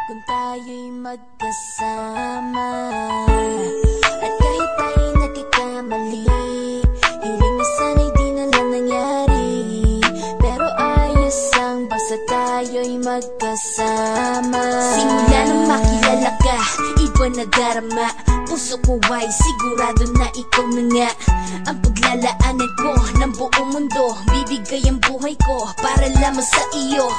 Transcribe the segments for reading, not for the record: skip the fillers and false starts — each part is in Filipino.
kung tayo'y magkasama. At kahit tayo'y nagkakamali, hiling na sana'y di na lang nangyari. Pero ayos ang basta tayo'y magkasama. Simula nang makilala ka, iba na darama. Puso ko ay sigurado na ikaw na nga ang paglalaanan ko ng buong mundo. Bibigay ang buhay ko para lamang sa iyo.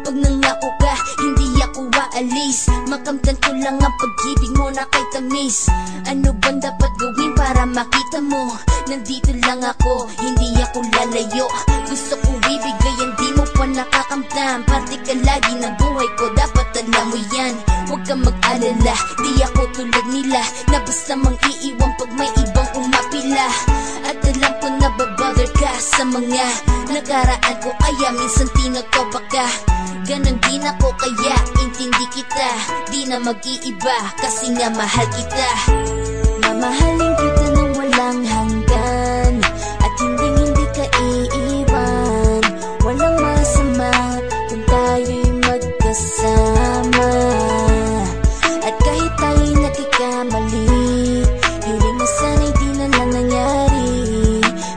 Pag nangako ka, hindi ako aalis. Makamtan ko lang ang pag-ibig mo na kay tamis. Ano bang dapat gawin para makita mo? Nandito lang ako, hindi ako lalayo. Gusto ko ibigay ang di mo pa nakakamtan. Parte ka lagi ng buhay ko, dapat alam mo yan. Huwag kang mag-alala, di ako tulad nila na basta mang iiwan pag may ibang umapila. At alam ko na babother ka sa mga nakaraan ko, kaya minsan tinotopa ka. Ganon din ako kaya intindi kita. Di na mag-iiba kasi nga mahal kita. Mamahalin kita nang walang hanggan, at hindi ka iiwan. Walang masama kung tayo'y magkasama. At kahit tayo'y nagkakamali, hiling na sana'y di na lang nangyari.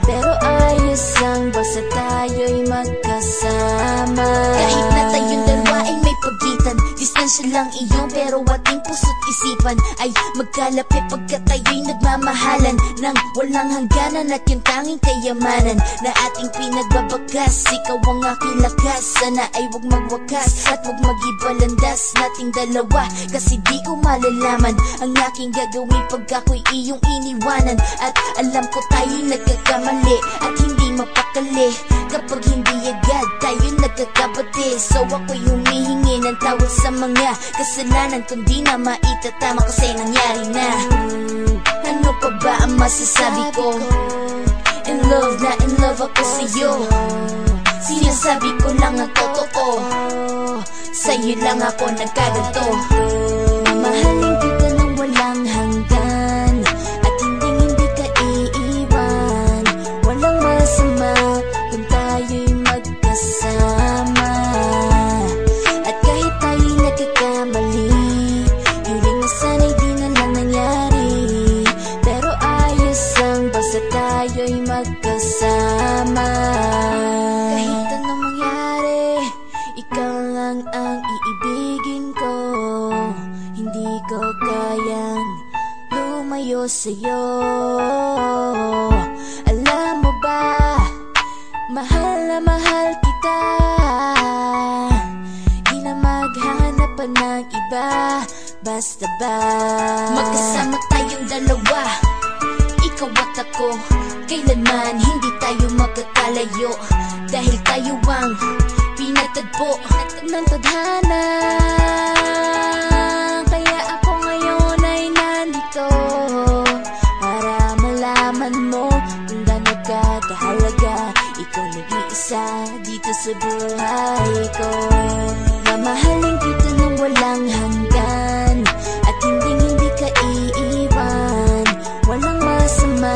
Pero ayos lang basta tayo'y magkasama. Kahit na tayong dalawa ay may pagitan, distansya lang iyon pero ating puso't isipan ay magkalapit pagkat tayo'y nagmamahalan ng walang hangganan. At yung tanging kayamanan na ating pinagbabakas, ikaw ang aking lakas. Sana ay huwag magwakas at huwag mag-iba landas nating dalawa, kasi di ko malalaman ang aking gagawin pag ako'y iyong iniwanan. At alam ko tayo'y nagkakamali at hindi mapakali kapag hindi agad tayo'y nagkakabati. So ako'y humihingi ng tawad sa mga kasalanan kung di na maitatama kasi nangyari na. Ano pa ba ang masasabi ko? In love na in love ako sa'yo. Sinasabi ko lang ang totoo, sa'yo lang ako nagkaganto. Mamahalin kita nang walang hanggan, at hindi ka iiwan. Walang masama kung tayo'y magkasama. At kahit tayo'y nagkakamali, hiling na sana'y di na lang nangyari. Pero ayos lang basta tayo'y magkasama. Kahit anong mangyari, ikaw lang ang iibigin ko. Hindi ko kayang lumayo sa'yo. Alam mo ba, mahal na mahal kita. Di na maghanap pa ng iba, basta ba magkasama tayong dalawa, ikaw at ako. Kailanman hindi tayo magkakalayo, dahil tayo ang pinatagpo ng tadhana. Kaya ako ngayon ay nandito para malaman mo kung gaano ka kahalaga. Ikaw nag-iisa dito sa buhay ko. Mamahalin kita nang walang hanggan, at hindi ka iiwan. Walang masama